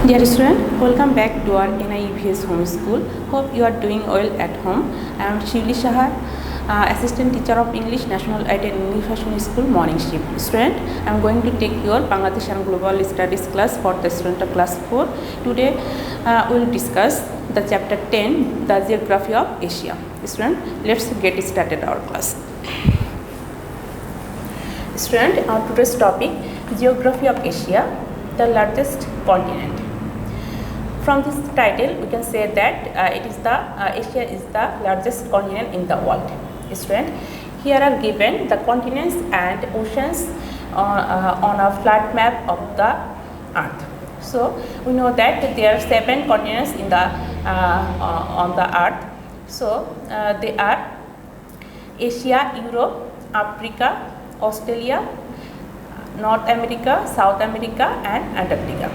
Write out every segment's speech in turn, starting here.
Dear student, welcome back to our NIEVS home school. Hope you are doing well at home. I am Shivli Shah, Assistant Teacher of English, National Ed and English Fashion School, morning shift. Student, I am going to take your Bangladesh and Global Studies class for the student of class 4. Today, we will discuss the chapter 10, the Geography of Asia. Student, let's get started our class. Student, our today's topic, Geography of Asia, the largest continent. From this title, we can say that Asia is the largest continent in the world. Student, here are given the continents and oceans on a flat map of the Earth. So we know that there are 7 continents in the on the Earth. So they are Asia, Europe, Africa, Australia, North America, South America, and Antarctica.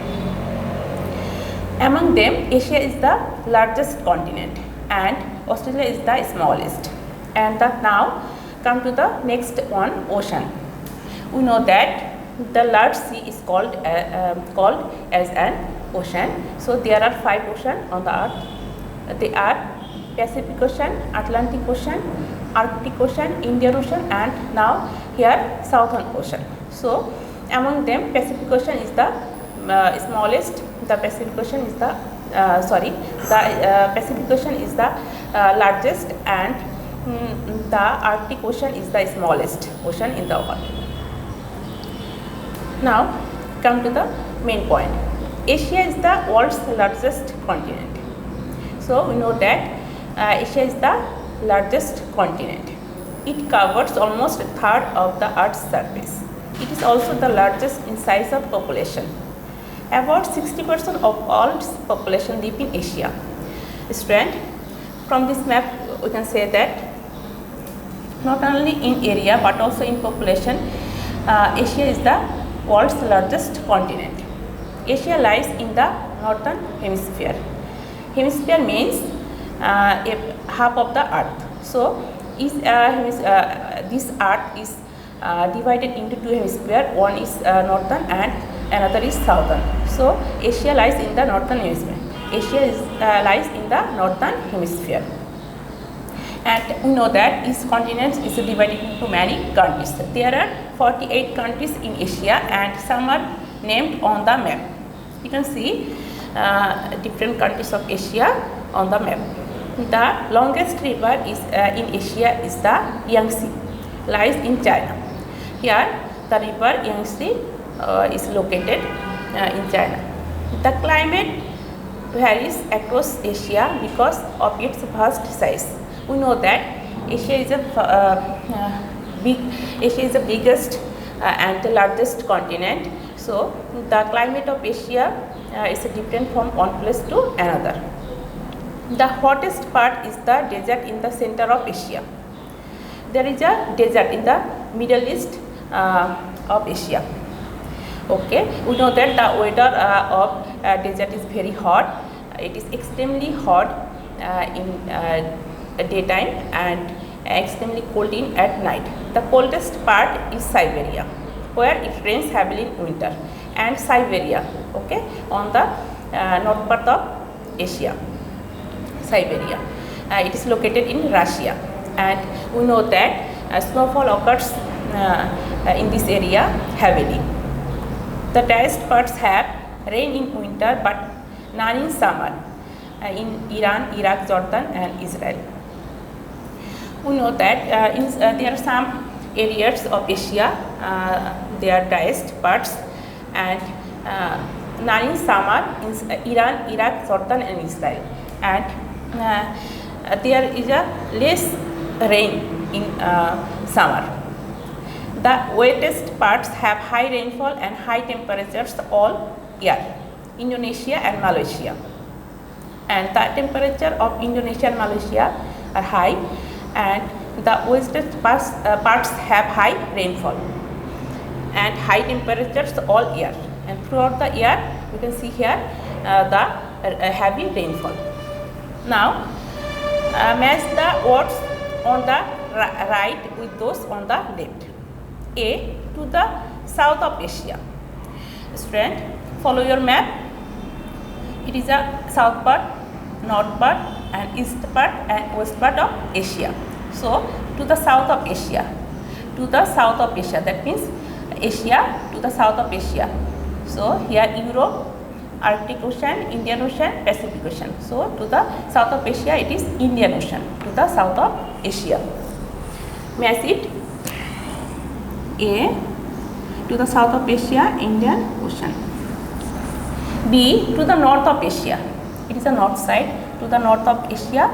Among them, Asia is the largest continent and Australia is the smallest. And now come to the next one, ocean. We know that the large sea is called as an ocean. So there are 5 oceans on the earth. They are Pacific Ocean, Atlantic Ocean, Arctic Ocean, Indian Ocean, and now here Southern Ocean. So among them, Pacific Ocean is the smallest. The Pacific Ocean is the Pacific Ocean is the largest, and the Arctic Ocean is the smallest ocean in the world. Now come to the main point. Asia is the world's largest continent. So we know that Asia is the largest continent. It covers almost a third of the Earth's surface. It is also the largest in size of population. About 60% of all population live in Asia. Student, from this map we can say that not only in area but also in population, Asia is the world's largest continent. Asia lies in the northern hemisphere. Hemisphere means half of the earth. So this earth is divided into 2 hemispheres. One is northern and another is southern. So Asia lies in the northern hemisphere. Asia lies in the northern hemisphere. And we know that each continent is divided into many countries. There are 48 countries in Asia and some are named on the map. You can see different countries of Asia on the map. The longest river is in Asia is the Yangtze, lies in China. Here the river Yangtze is located in China. The climate varies across Asia because of its vast size. We know that Asia is the biggest and the largest continent. So the climate of Asia is different from one place to another. The hottest part is the desert in the center of Asia. There is a desert in the Middle East of Asia. Okay, we know that the weather of desert is very hot. It is extremely hot in daytime and extremely cold at night. The coldest part is Siberia, where it rains heavily in winter, and Siberia, okay, on the north part of Asia. Siberia. It is located in Russia, and we know that snowfall occurs in this area heavily. The driest parts have rain in winter but none in summer in Iran, Iraq, Jordan, and Israel. We know that there are some areas of Asia, they are driest parts, and none in summer in Iran, Iraq, Jordan, and Israel. And there is a less rain in summer. The wettest parts have high rainfall and high temperatures all year, Indonesia and Malaysia. And the temperature of Indonesia and Malaysia are high, and the wettest parts have high rainfall and high temperatures all year. And throughout the year, you can see here the heavy rainfall. Now, match the words on the right with those on the left. A, to the south of Asia. Student, follow your map. It is a south part, north part, and east part and west part of Asia. So to the south of Asia, that means Asia to the south of Asia. So here Europe, Arctic Ocean, Indian Ocean, Pacific Ocean. So to the south of Asia it is Indian Ocean, to the south of Asia. May I see it? A, to the south of Asia, Indian Ocean. B, to the north of Asia. It is the north side. To the north of Asia,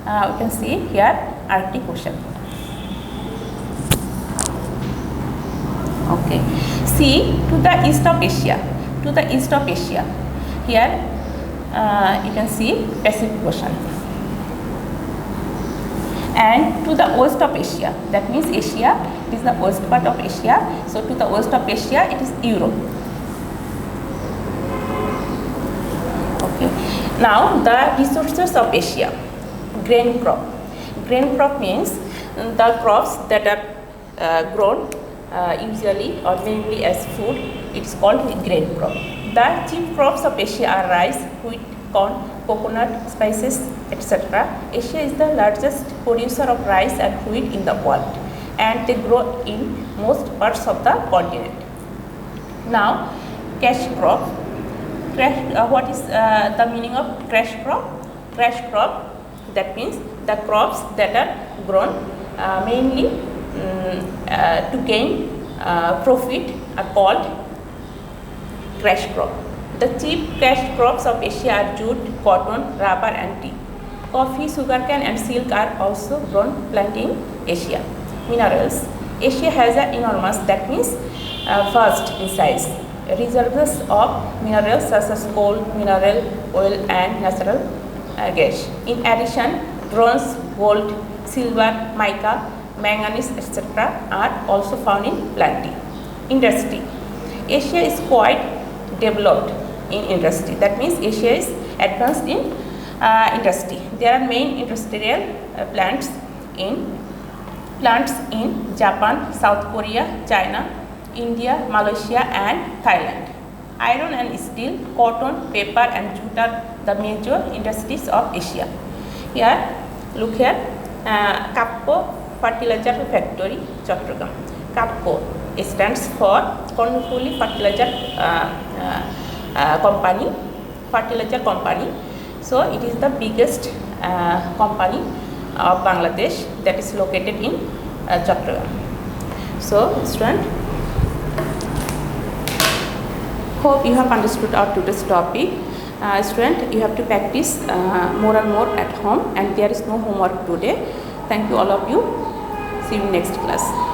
we can see here Arctic Ocean. Okay. C, to the east of Asia. To the east of Asia, here you can see Pacific Ocean. And to the west of Asia, that means Asia, it is the west part of Asia. So to the west of Asia, it is Europe. Okay. Now the resources of Asia. Grain crop. Grain crop means the crops that are grown usually or mainly as food. It is called grain crop. The chief crops of Asia are rice, wheat, corn, coconut, spices, etc. Asia is the largest producer of rice and wheat in the world, and they grow in most parts of the continent. Now, cash crop. What is the meaning of cash crop? Cash crop, that means the crops that are grown mainly to gain profit are called cash crop. The chief cash crops of Asia are jute, cotton, rubber and tea. Coffee, sugarcane and silk are also grown plenty in Asia. Minerals. Asia has an enormous, that means vast in size, reserves of minerals such as coal, mineral oil and natural gas. In addition, bronze, gold, silver, mica, manganese, etc. are also found in plenty. Industry. Asia is quite developed in industry. That means Asia is advanced in industry. There are main industrial plants in Japan, South Korea, China, India, Malaysia and Thailand. Iron and steel, cotton, paper and jute are the major industries of Asia. Here, look here, Kapco Fertilizer Factory, Chattogram. Kapco stands for Cornfuli Fertilizer Company. So it is the biggest company of Bangladesh that is located in Chattogram. So student, hope you have understood our today's topic. Student, you have to practice more and more at home, and there is no homework today. Thank you all of you. See you in next class.